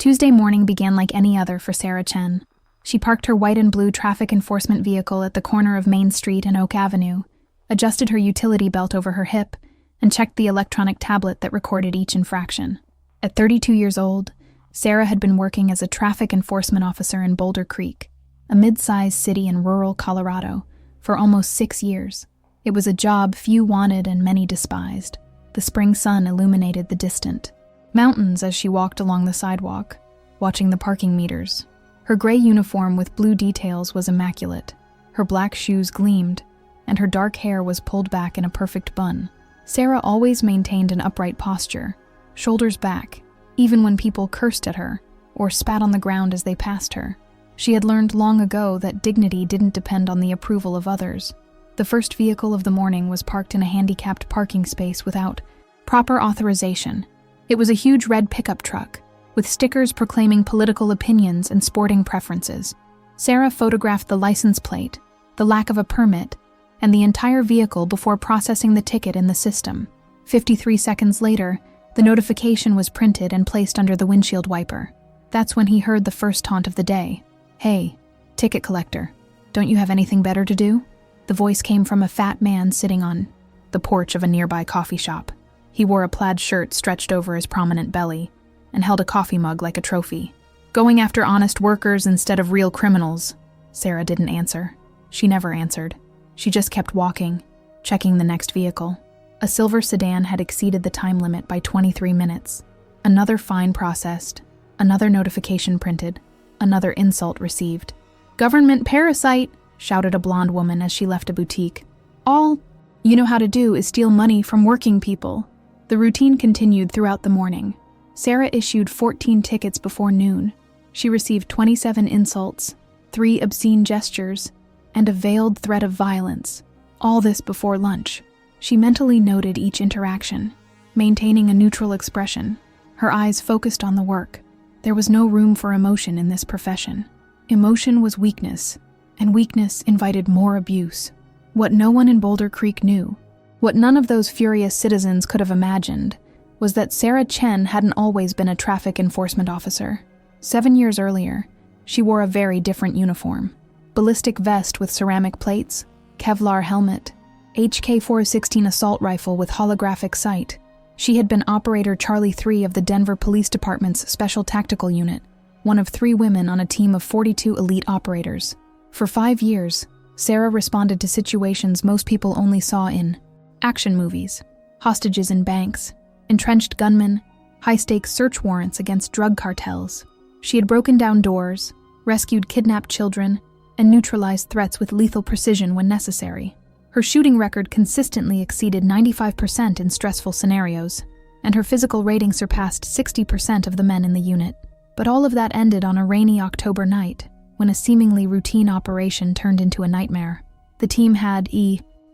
Tuesday morning began like any other for Sarah Chen. She parked her white and blue traffic enforcement vehicle at the corner of Main Street and Oak Avenue, adjusted her utility belt over her hip, and checked the electronic tablet that recorded each infraction. At 32 years old, Sarah had been working as a traffic enforcement officer in Boulder Creek, a mid-sized city in rural Colorado, for almost 6 years. It was a job few wanted and many despised. The spring sun illuminated the distant mountains as she walked along the sidewalk, watching the parking meters. Her gray uniform with blue details was immaculate. Her black shoes gleamed, and her dark hair was pulled back in a perfect bun. Sarah always maintained an upright posture, shoulders back, even when people cursed at her or spat on the ground as they passed her. She had learned long ago that dignity didn't depend on the approval of others. The first vehicle of the morning was parked in a handicapped parking space without proper authorization. It was a huge red pickup truck, with stickers proclaiming political opinions and sporting preferences. Sarah photographed the license plate, the lack of a permit, and the entire vehicle before processing the ticket in the system. 53 seconds later, the notification was printed and placed under the windshield wiper. That's when he heard the first taunt of the day. "Hey, ticket collector, don't you have anything better to do?" The voice came from a fat man sitting on the porch of a nearby coffee shop. He wore a plaid shirt stretched over his prominent belly and held a coffee mug like a trophy. "Going after honest workers instead of real criminals." Sarah didn't answer. She never answered. She just kept walking, checking the next vehicle. A silver sedan had exceeded the time limit by 23 minutes. Another fine processed, another notification printed, another insult received. "Government parasite," shouted a blonde woman as she left a boutique. "All you know how to do is steal money from working people." The routine continued throughout the morning. Sarah issued 14 tickets before noon. She received 27 insults, 3 obscene gestures, and a veiled threat of violence. All this before lunch. She mentally noted each interaction, maintaining a neutral expression, her eyes focused on the work. There was no room for emotion in this profession. Emotion was weakness, and weakness invited more abuse. What no one in Boulder Creek knew, what none of those furious citizens could have imagined, was that Sarah Chen hadn't always been a traffic enforcement officer. 7 years earlier, she wore a very different uniform. Ballistic vest with ceramic plates, Kevlar helmet, HK-416 assault rifle with holographic sight. She had been Operator Charlie 3 of the Denver Police Department's Special Tactical Unit, one of 3 women on a team of 42 elite operators. For 5 years, Sarah responded to situations most people only saw in action movies: hostages in banks, entrenched gunmen, high-stakes search warrants against drug cartels. She had broken down doors, rescued kidnapped children, and neutralized threats with lethal precision when necessary. Her shooting record consistently exceeded 95% in stressful scenarios, and her physical rating surpassed 60% of the men in the unit. But all of that ended on a rainy October night, when a seemingly routine operation turned into a nightmare. The team had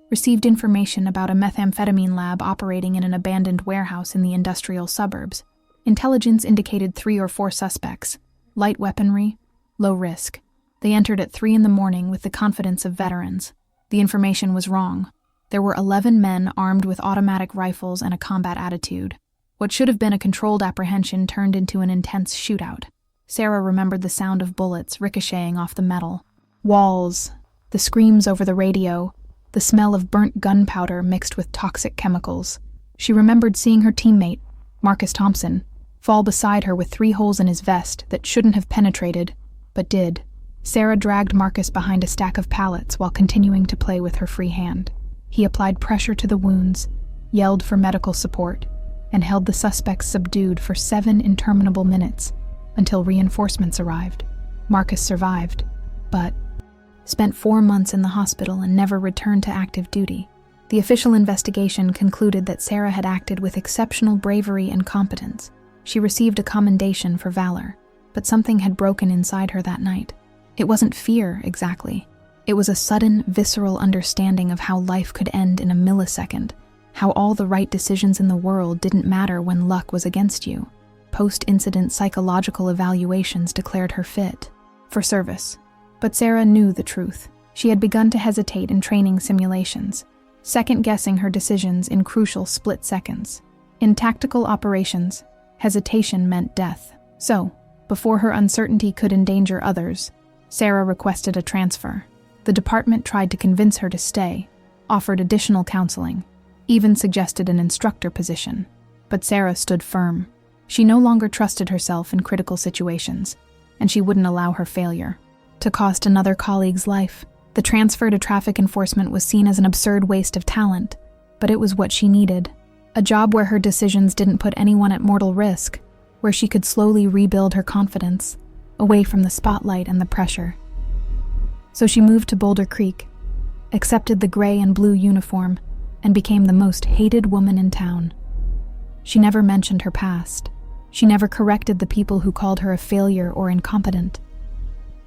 received information about a methamphetamine lab operating in an abandoned warehouse in the industrial suburbs. Intelligence indicated 3 or 4 suspects, light weaponry, low risk. They entered at 3 a.m. with the confidence of veterans. The information was wrong. There were 11 men armed with automatic rifles and a combat attitude. What should have been a controlled apprehension turned into an intense shootout. Sarah remembered the sound of bullets ricocheting off the metal, walls, the screams over the radio, the smell of burnt gunpowder mixed with toxic chemicals. She remembered seeing her teammate, Marcus Thompson, fall beside her with 3 holes in his vest that shouldn't have penetrated, but did. Sarah dragged Marcus behind a stack of pallets while continuing to play with her free hand. He applied pressure to the wounds, yelled for medical support, and held the suspects subdued for 7 interminable minutes until reinforcements arrived. Marcus survived, but spent 4 months in the hospital and never returned to active duty. The official investigation concluded that Sarah had acted with exceptional bravery and competence. She received a commendation for valor, but something had broken inside her that night. It wasn't fear, exactly. It was a sudden, visceral understanding of how life could end in a millisecond, how all the right decisions in the world didn't matter when luck was against you. Post-incident psychological evaluations declared her fit for service. But Sarah knew the truth. She had begun to hesitate in training simulations, second-guessing her decisions in crucial split seconds. In tactical operations, hesitation meant death. So, Before her uncertainty could endanger others, Sarah requested a transfer. The department tried to convince her to stay, offered additional counseling, even suggested an instructor position. But Sarah stood firm. She no longer trusted herself in critical situations, and she wouldn't allow her failure to cost another colleague's life. The transfer to traffic enforcement was seen as an absurd waste of talent, but it was what she needed. A job where her decisions didn't put anyone at mortal risk, where she could slowly rebuild her confidence, away from the spotlight and the pressure. So she moved to Boulder Creek, accepted the gray and blue uniform, and became the most hated woman in town. She never mentioned her past. She never corrected the people who called her a failure or incompetent.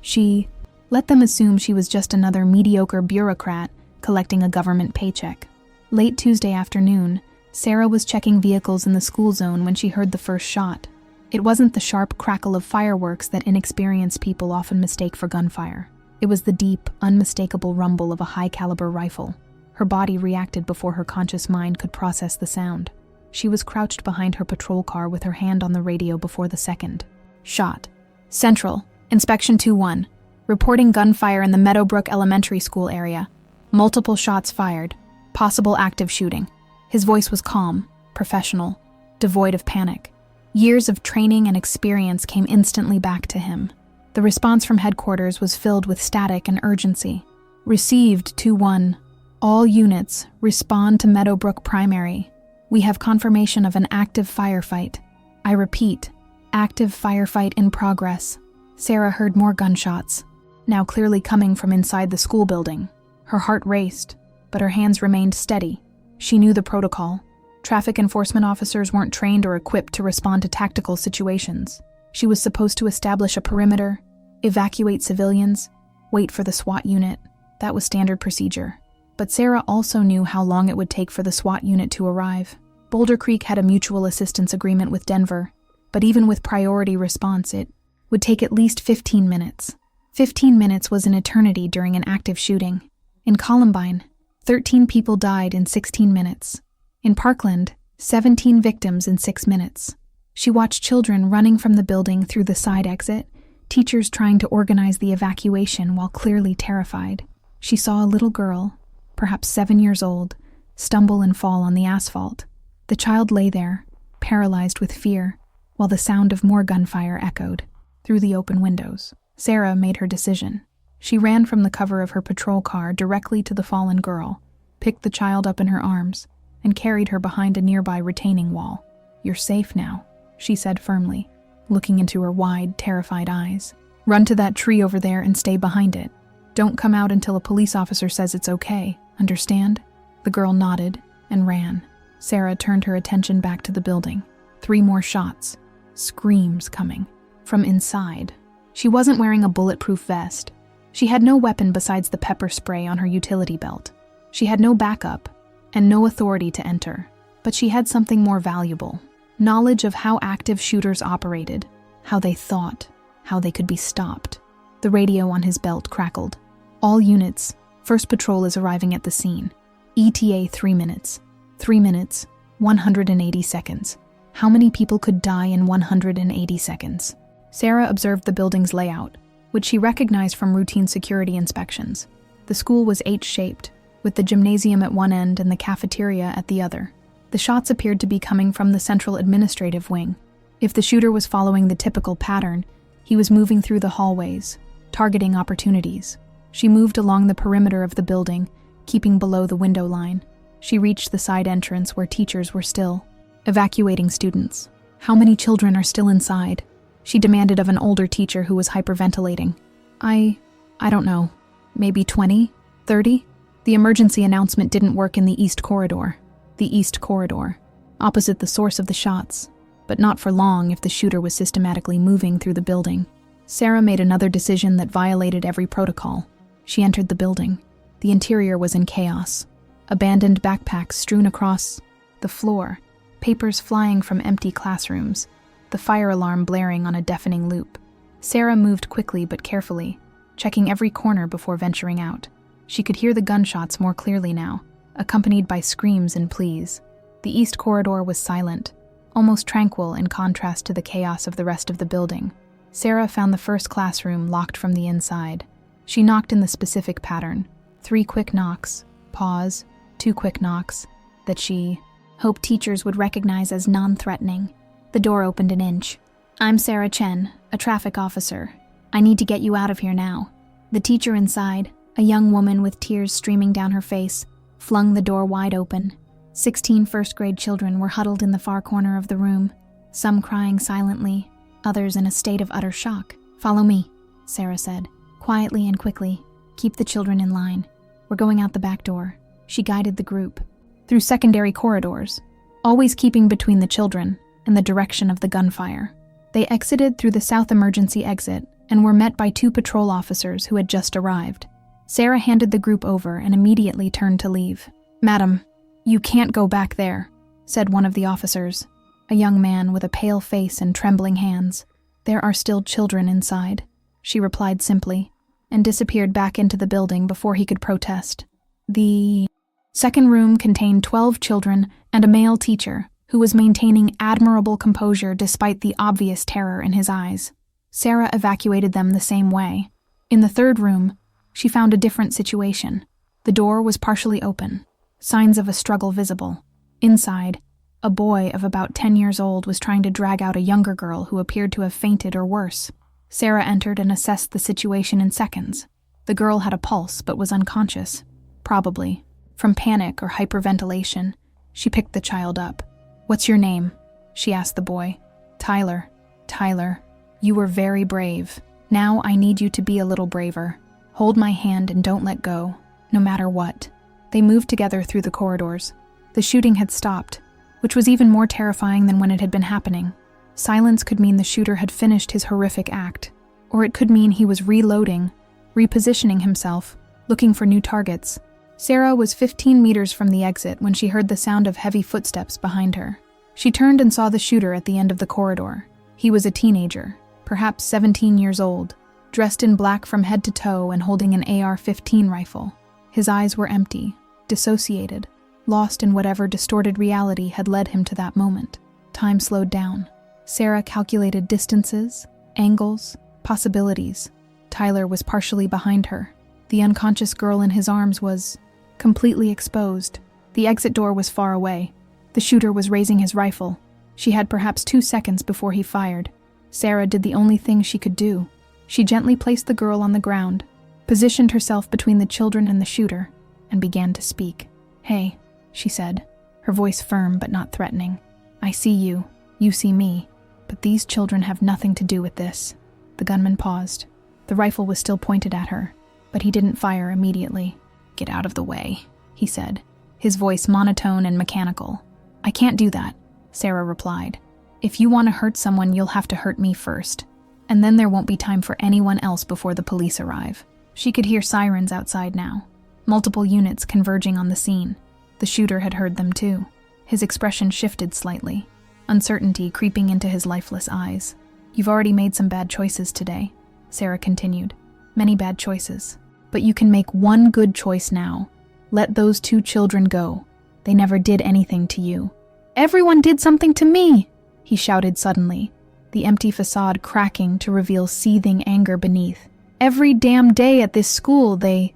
She let them assume she was just another mediocre bureaucrat collecting a government paycheck. Late Tuesday afternoon, Sarah was checking vehicles in the school zone when she heard the first shot. It wasn't the sharp crackle of fireworks that inexperienced people often mistake for gunfire. It was the deep, unmistakable rumble of a high-caliber rifle. Her body reacted before her conscious mind could process the sound. She was crouched behind her patrol car with her hand on the radio before the second shot. Central, Inspection 2-1. Reporting gunfire in the Meadowbrook Elementary School area. Multiple shots fired. Possible active shooting. His voice was calm, professional, devoid of panic. Years of training and experience came instantly back to him. The response from headquarters was filled with static and urgency. Received 2-1. All units, respond to Meadowbrook Primary. We have confirmation of an active firefight. I repeat, active firefight in progress. Sarah heard more gunshots, now clearly coming from inside the school building. Her heart raced, but her hands remained steady. She knew the protocol. Traffic enforcement officers weren't trained or equipped to respond to tactical situations. She was supposed to establish a perimeter, evacuate civilians, wait for the SWAT unit. That was standard procedure. But Sarah also knew how long it would take for the SWAT unit to arrive. Boulder Creek had a mutual assistance agreement with Denver, but even with priority response, it would take at least 15 minutes. 15 minutes was an eternity during an active shooting. In Columbine, 13 people died in 16 minutes. In Parkland, 17 victims in 6 minutes. She watched children running from the building through the side exit, teachers trying to organize the evacuation while clearly terrified. She saw a little girl, perhaps 7 years old, stumble and fall on the asphalt. The child lay there, paralyzed with fear, while the sound of more gunfire echoed through the open windows. Sarah made her decision. She ran from the cover of her patrol car directly to the fallen girl, picked the child up in her arms, and carried her behind a nearby retaining wall. "You're safe now," she said firmly, looking into her wide, terrified eyes. "Run to that tree over there and stay behind it. Don't come out until a police officer says it's okay, understand?" The girl nodded and ran. Sarah turned her attention back to the building. 3 more shots. Screams coming from inside. She wasn't wearing a bulletproof vest. She had no weapon besides the pepper spray on her utility belt. She had no backup and no authority to enter. But she had something more valuable. Knowledge of how active shooters operated, how they thought, how they could be stopped. The radio on his belt crackled. "All units, first patrol is arriving at the scene. ETA 3 minutes. 3 minutes, 180 seconds. How many people could die in 180 seconds? Sarah observed the building's layout, which she recognized from routine security inspections. The school was H-shaped, with the gymnasium at one end and the cafeteria at the other. The shots appeared to be coming from the central administrative wing. If the shooter was following the typical pattern, he was moving through the hallways, targeting opportunities. She moved along the perimeter of the building, keeping below the window line. She reached the side entrance where teachers were still evacuating students. "How many children are still inside?" she demanded of an older teacher who was hyperventilating. I don't know. Maybe 20? 30? The emergency announcement didn't work in the East Corridor. The East Corridor, opposite the source of the shots, but not for long if the shooter was systematically moving through the building. Sarah made another decision that violated every protocol. She entered the building. The interior was in chaos. Abandoned backpacks strewn across the floor, papers flying from empty classrooms, the fire alarm blaring on a deafening loop. Sarah moved quickly but carefully, checking every corner before venturing out. She could hear the gunshots more clearly now, accompanied by screams and pleas. The East Corridor was silent, almost tranquil in contrast to the chaos of the rest of the building. Sarah found the first classroom locked from the inside. She knocked in the specific pattern. 3 quick knocks, pause, 2 quick knocks, that she hoped teachers would recognize as non-threatening. The door opened an inch. "I'm Sarah Chen, a traffic officer. I need to get you out of here now." The teacher inside, a young woman with tears streaming down her face, flung the door wide open. 16 first-grade children were huddled in the far corner of the room, some crying silently, others in a state of utter shock. "Follow me," Sarah said, quietly and quickly. "Keep the children in line. We're going out the back door." She guided the group through secondary corridors, always keeping between the children and the direction of the gunfire. They exited through the south emergency exit and were met by 2 patrol officers who had just arrived. Sarah handed the group over and immediately turned to leave. "Madam, you can't go back there," said one of the officers, a young man with a pale face and trembling hands. "There are still children inside," she replied simply, and disappeared back into the building before he could protest. The second room contained 12 children and a male teacher who was maintaining admirable composure despite the obvious terror in his eyes. Sarah evacuated them the same way. In the third room, she found a different situation. The door was partially open, signs of a struggle visible. Inside, a boy of about 10 years old was trying to drag out a younger girl who appeared to have fainted or worse. Sarah entered and assessed the situation in seconds. The girl had a pulse but was unconscious, probably from panic or hyperventilation. She picked the child up. "What's your name?" she asked the boy. "Tyler." "Tyler, you were very brave. Now I need you to be a little braver. Hold my hand and don't let go, no matter what." They moved together through the corridors. The shooting had stopped, which was even more terrifying than when it had been happening. Silence could mean the shooter had finished his horrific act, or it could mean he was reloading, repositioning himself, looking for new targets. Sarah was 15 meters from the exit when she heard the sound of heavy footsteps behind her. She turned and saw the shooter at the end of the corridor. He was a teenager, perhaps 17 years old, dressed in black from head to toe and holding an AR-15 rifle. His eyes were empty, dissociated, lost in whatever distorted reality had led him to that moment. Time slowed down. Sarah calculated distances, angles, possibilities. Tyler was partially behind her. The unconscious girl in his arms was completely exposed. The exit door was far away. The shooter was raising his rifle. She had perhaps 2 seconds before he fired. Sarah did the only thing she could do. She gently placed the girl on the ground, positioned herself between the children and the shooter, and began to speak. "Hey," she said, her voice firm but not threatening. "I see you. You see me. But these children have nothing to do with this." The gunman paused. The rifle was still pointed at her, but he didn't fire immediately. "Get out of the way," he said, his voice monotone and mechanical. "I can't do that," Sarah replied. "If you want to hurt someone, you'll have to hurt me first. And then there won't be time for anyone else before the police arrive." She could hear sirens outside now, multiple units converging on the scene. The shooter had heard them too. His expression shifted slightly, uncertainty creeping into his lifeless eyes. "You've already made some bad choices today," Sarah continued. "Many bad choices. But you can make one good choice now. Let those 2 children go. They never did anything to you." "Everyone did something to me!" he shouted suddenly, the empty facade cracking to reveal seething anger beneath. "Every damn day at this school, they...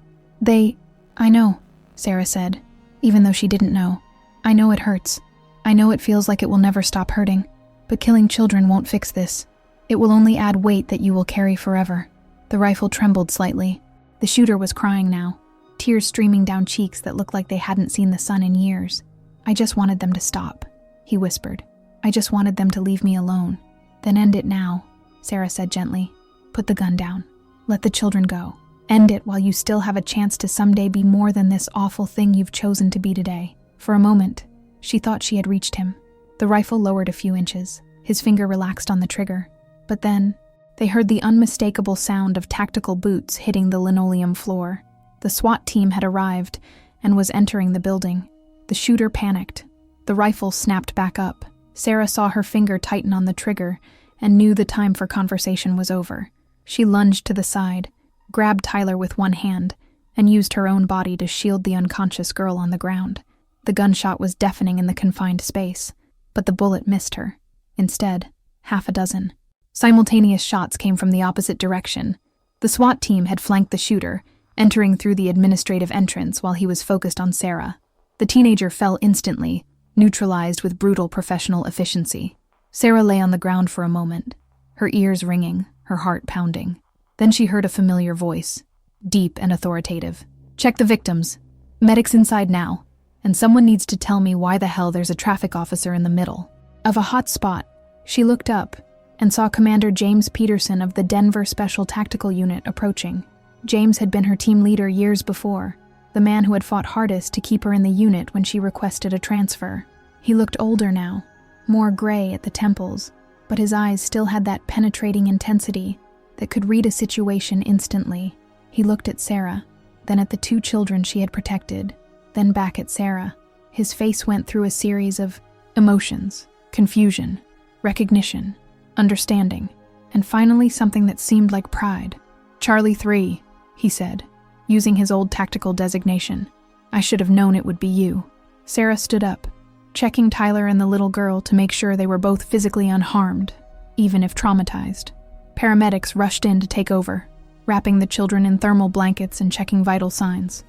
"I know," Sarah said, even though she didn't know. "I know it hurts. I know it feels like it will never stop hurting. But killing children won't fix this. It will only add weight that you will carry forever." The rifle trembled slightly. The shooter was crying now, tears streaming down cheeks that looked like they hadn't seen the sun in years. "I just wanted them to stop," he whispered. "I just wanted them to leave me alone." "Then end it now," Sarah said gently. "Put the gun down. Let the children go. End it while you still have a chance to someday be more than this awful thing you've chosen to be today." For a moment, she thought she had reached him. The rifle lowered a few inches. His finger relaxed on the trigger. But then, they heard the unmistakable sound of tactical boots hitting the linoleum floor. The SWAT team had arrived and was entering the building. The shooter panicked. The rifle snapped back up. Sarah saw her finger tighten on the trigger and knew the time for conversation was over. She lunged to the side, grabbed Tyler with one hand, and used her own body to shield the unconscious girl on the ground. The gunshot was deafening in the confined space, but the bullet missed her. Instead, half a dozen, Simultaneous shots came from the opposite direction. The SWAT team had flanked the shooter, entering through the administrative entrance while he was focused on Sarah. The teenager fell instantly, neutralized with brutal professional efficiency. Sarah lay on the ground for a moment, her ears ringing, her heart pounding. Then she heard a familiar voice, deep and authoritative. "Check the victims. Medics inside now. And someone needs to tell me why the hell there's a traffic officer in the middle of a hot spot." She looked up and saw Commander James Peterson of the Denver Special Tactical Unit approaching. James had been her team leader years before, the man who had fought hardest to keep her in the unit when she requested a transfer. He looked older now, more gray at the temples, but his eyes still had that penetrating intensity that could read a situation instantly. He looked at Sarah, then at the two children she had protected, then back at Sarah. His face went through a series of emotions, confusion, recognition, understanding, and finally something that seemed like pride. "Charlie 3, he said, using his old tactical designation. "I should have known it would be you." Sarah stood up, checking Tyler and the little girl to make sure they were both physically unharmed, even if traumatized. Paramedics rushed in to take over, wrapping the children in thermal blankets and checking vital signs.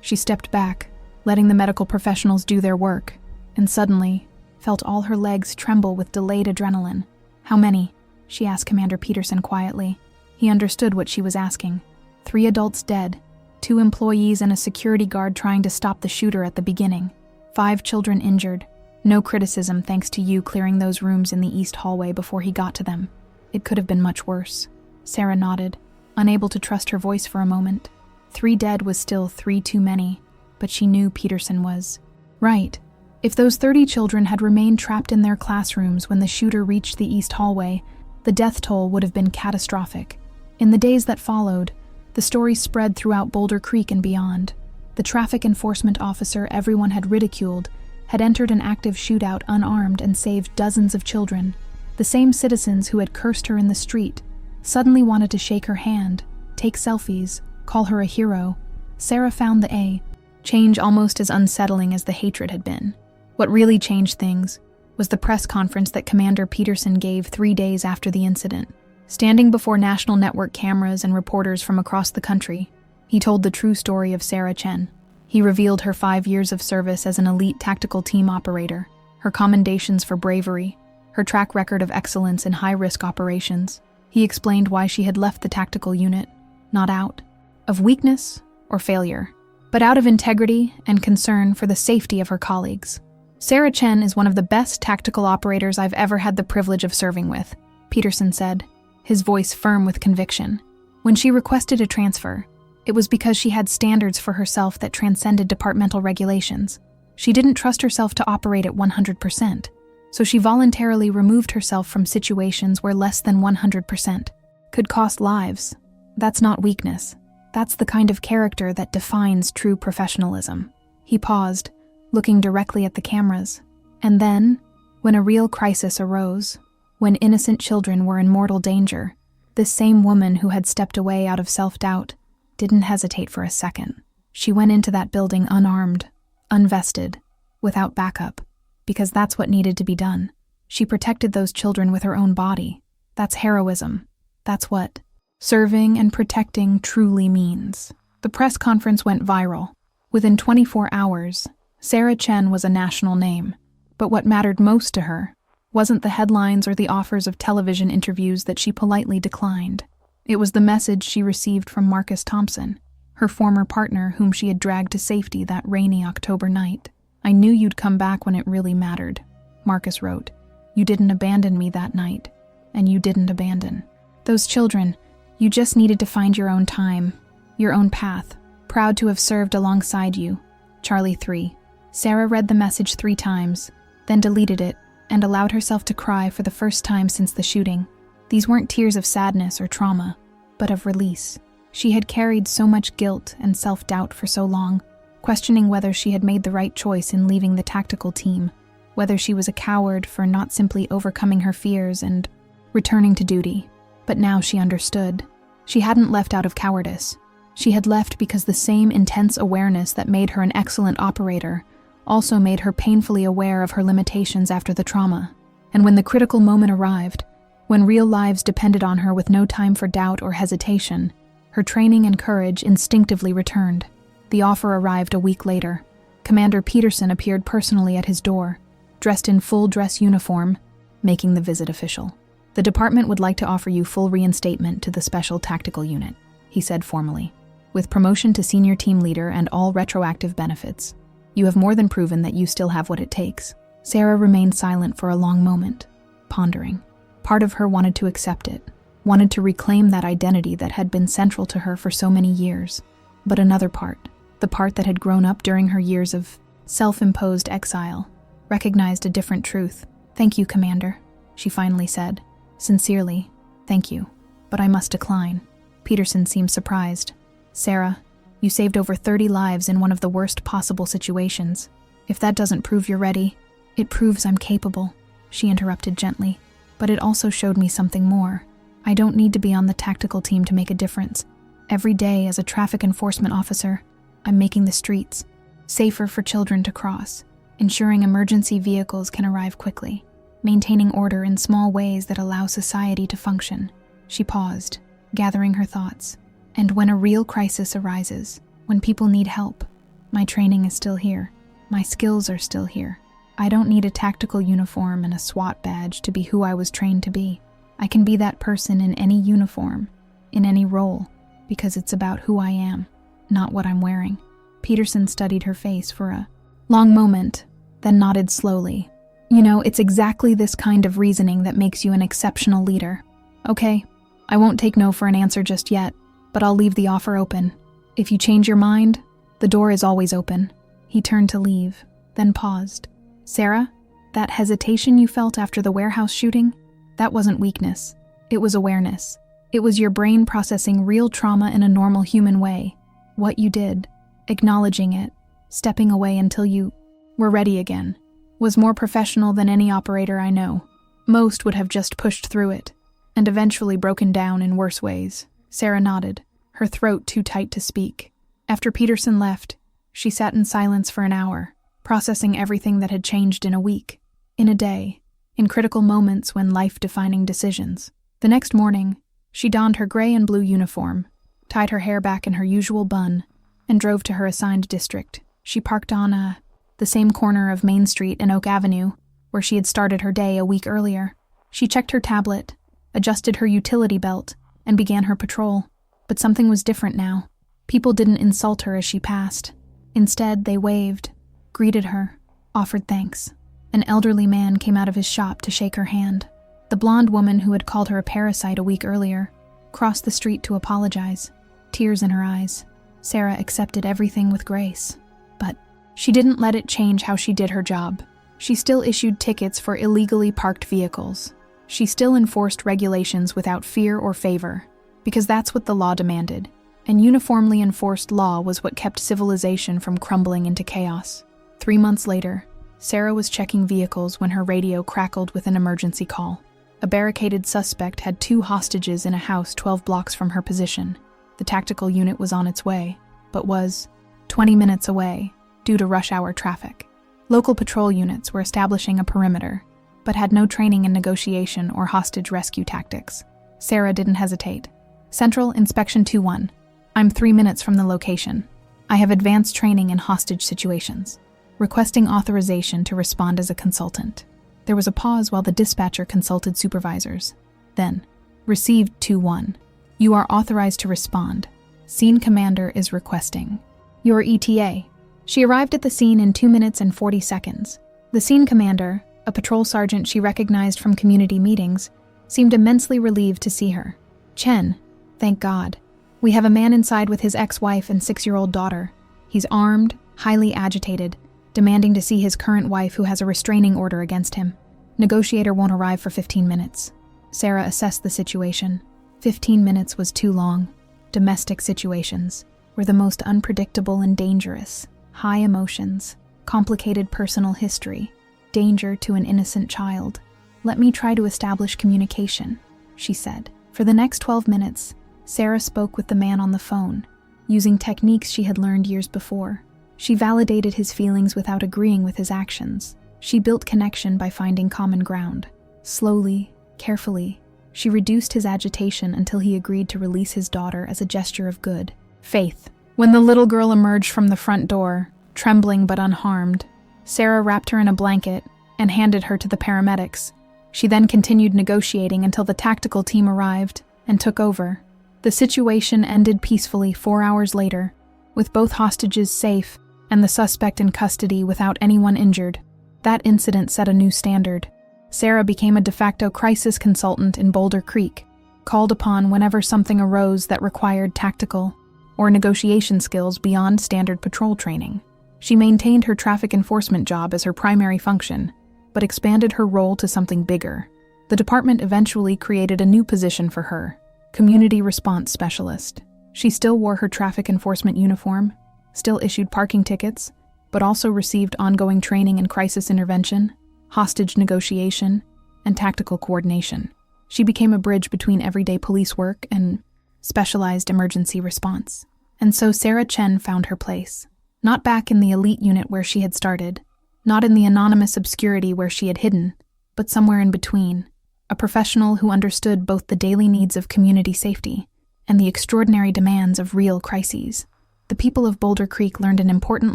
She stepped back, letting the medical professionals do their work, and suddenly felt all her legs tremble with delayed adrenaline. "How many?" she asked Commander Peterson quietly. He understood what she was asking. 3 adults dead, 2 employees and a security guard trying to stop the shooter at the beginning, 5 children injured. No criticism thanks to you clearing those rooms in the east hallway before he got to them. It could have been much worse. Sarah nodded, unable to trust her voice for a moment. 3 dead was still 3 too many, but she knew Peterson was right. If those 30 children had remained trapped in their classrooms when the shooter reached the east hallway, the death toll would have been catastrophic. In the days that followed, the story spread throughout Boulder Creek and beyond. The traffic enforcement officer everyone had ridiculed had entered an active shootout unarmed and saved dozens of children. The same citizens who had cursed her in the street suddenly wanted to shake her hand, take selfies, call her a hero. Sarah found the change almost as unsettling as the hatred had been. What really changed things was the press conference that Commander Peterson gave 3 days after the incident. Standing before national network cameras and reporters from across the country, he told the true story of Sarah Chen. He revealed her 5 years of service as an elite tactical team operator, her commendations for bravery, her track record of excellence in high-risk operations. He explained why she had left the tactical unit, not out of weakness or failure, but out of integrity and concern for the safety of her colleagues. "Sarah Chen is one of the best tactical operators I've ever had the privilege of serving with," Peterson said, his voice firm with conviction. When she requested a transfer, it was because she had standards for herself that transcended departmental regulations. She didn't trust herself to operate at 100%, so she voluntarily removed herself from situations where less than 100% could cost lives. That's not weakness. That's the kind of character that defines true professionalism. He paused, looking directly at the cameras. And then, when a real crisis arose, when innocent children were in mortal danger, this same woman who had stepped away out of self-doubt didn't hesitate for a second. She went into that building unarmed, unvested, without backup, because that's what needed to be done. She protected those children with her own body. That's heroism. That's what serving and protecting truly means. The press conference went viral. Within 24 hours, Sarah Chen was a national name. But what mattered most to her wasn't the headlines or the offers of television interviews that she politely declined. It was the message she received from Marcus Thompson, her former partner whom she had dragged to safety that rainy October night. "I knew you'd come back when it really mattered," Marcus wrote. "You didn't abandon me that night, and you didn't abandon those children. You just needed to find your own time, your own path. Proud to have served alongside you. Charlie 3. Sarah read the message 3 times, then deleted it, and allowed herself to cry for the first time since the shooting. These weren't tears of sadness or trauma, but of release. She had carried so much guilt and self-doubt for so long, questioning whether she had made the right choice in leaving the tactical team, whether she was a coward for not simply overcoming her fears and returning to duty. But now she understood. She hadn't left out of cowardice. She had left because the same intense awareness that made her an excellent operator also made her painfully aware of her limitations after the trauma. And when the critical moment arrived, When real lives depended on her with no time for doubt or hesitation, her training and courage instinctively returned. The offer arrived a week later. Commander Peterson appeared personally at his door, dressed in full dress uniform, making the visit official. "The department would like to offer you full reinstatement to the Special Tactical Unit," he said formally. "With promotion to senior team leader and all retroactive benefits. You have more than proven that you still have what it takes." Sarah remained silent for a long moment, pondering. Part of her wanted to accept it, wanted to reclaim that identity that had been central to her for so many years. But another part, the part that had grown up during her years of self-imposed exile, recognized a different truth. "Thank you, Commander," she finally said. "Sincerely, thank you. But I must decline." Peterson seemed surprised. "Sarah, you saved over 30 lives in one of the worst possible situations. If that doesn't prove you're ready, it proves I'm capable," she interrupted gently. "But it also showed me something more. I don't need to be on the tactical team to make a difference. Every day as a traffic enforcement officer, I'm making the streets safer for children to cross, ensuring emergency vehicles can arrive quickly, maintaining order in small ways that allow society to function." She paused, gathering her thoughts. "And when a real crisis arises, when people need help, my training is still here. My skills are still here. I don't need a tactical uniform and a SWAT badge to be who I was trained to be. I can be that person in any uniform, in any role, because it's about who I am, not what I'm wearing." Peterson studied her face for a long moment, then nodded slowly. "You know, it's exactly this kind of reasoning that makes you an exceptional leader. Okay, I won't take no for an answer just yet, but I'll leave the offer open. If you change your mind, the door is always open." He turned to leave, then paused. "Sarah, that hesitation you felt after the warehouse shooting, that wasn't weakness. It was awareness. It was your brain processing real trauma in a normal human way. What you did, acknowledging it, stepping away until you were ready again, was more professional than any operator I know. Most would have just pushed through it, and eventually broken down in worse ways." Sarah nodded, her throat too tight to speak. After Peterson left, she sat in silence for an hour, processing everything that had changed in a week, in a day, in critical moments when life-defining decisions. The next morning, she donned her gray and blue uniform, tied her hair back in her usual bun, and drove to her assigned district. She parked on the same corner of Main Street and Oak Avenue, where she had started her day a week earlier. She checked her tablet, adjusted her utility belt, and began her patrol. But something was different now. People didn't insult her as she passed. Instead, they waved, greeted her, offered thanks. An elderly man came out of his shop to shake her hand. The blonde woman who had called her a parasite a week earlier crossed the street to apologize, tears in her eyes. Sarah accepted everything with grace. But she didn't let it change how she did her job. She still issued tickets for illegally parked vehicles. She still enforced regulations without fear or favor, because that's what the law demanded. And uniformly enforced law was what kept civilization from crumbling into chaos. 3 months later, Sarah was checking vehicles when her radio crackled with an emergency call. A barricaded suspect had 2 hostages in a house 12 blocks from her position. The tactical unit was on its way, but was 20 minutes away due to rush hour traffic. Local patrol units were establishing a perimeter, but had no training in negotiation or hostage rescue tactics. Sarah didn't hesitate. "Central Inspection 2-1. I'm 3 minutes from the location. I have advanced training in hostage situations. Requesting authorization to respond as a consultant." There was a pause while the dispatcher consulted supervisors. Then, "Received 2-1. You are authorized to respond. Scene commander is requesting your ETA." She arrived at the scene in 2 minutes and 40 seconds. The scene commander, a patrol sergeant she recognized from community meetings, seemed immensely relieved to see her. "Chen, thank God. We have a man inside with his ex-wife and 6-year-old daughter. He's armed, highly agitated, demanding to see his current wife who has a restraining order against him. Negotiator won't arrive for 15 minutes. Sarah assessed the situation. 15 minutes was too long. Domestic situations were the most unpredictable and dangerous. High emotions, complicated personal history, danger to an innocent child. "Let me try to establish communication," she said. For the next 12 minutes, Sarah spoke with the man on the phone, using techniques she had learned years before. She validated his feelings without agreeing with his actions. She built connection by finding common ground. Slowly, carefully, She reduced his agitation until he agreed to release his daughter as a gesture of good faith. When the little girl emerged from the front door, trembling but unharmed, Sarah wrapped her in a blanket and handed her to the paramedics. She then continued negotiating until the tactical team arrived and took over. The situation ended peacefully 4 hours later, with both hostages safe and the suspect in custody without anyone injured. That incident set a new standard. Sarah became a de facto crisis consultant in Boulder Creek, called upon whenever something arose that required tactical or negotiation skills beyond standard patrol training. She maintained her traffic enforcement job as her primary function, but expanded her role to something bigger. The department eventually created a new position for her, Community Response Specialist. She still wore her traffic enforcement uniform, still issued parking tickets, but also received ongoing training in crisis intervention, hostage negotiation, and tactical coordination. She became a bridge between everyday police work and specialized emergency response. And so Sarah Chen found her place. Not back in the elite unit where she had started, not in the anonymous obscurity where she had hidden, but somewhere in between, a professional who understood both the daily needs of community safety and the extraordinary demands of real crises. The people of Boulder Creek learned an important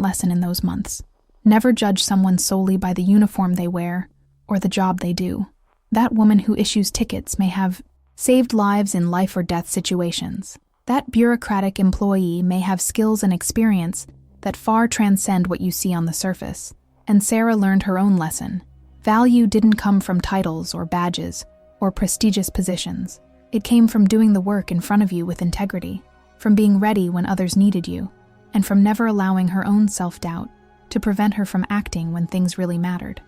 lesson in those months. Never judge someone solely by the uniform they wear or the job they do. That woman who issues tickets may have saved lives in life or death situations. That bureaucratic employee may have skills and experience that far transcend what you see on the surface. And Sarah learned her own lesson. Value didn't come from titles or badges or prestigious positions. It came from doing the work in front of you with integrity, from being ready when others needed you, and from never allowing her own self-doubt to prevent her from acting when things really mattered.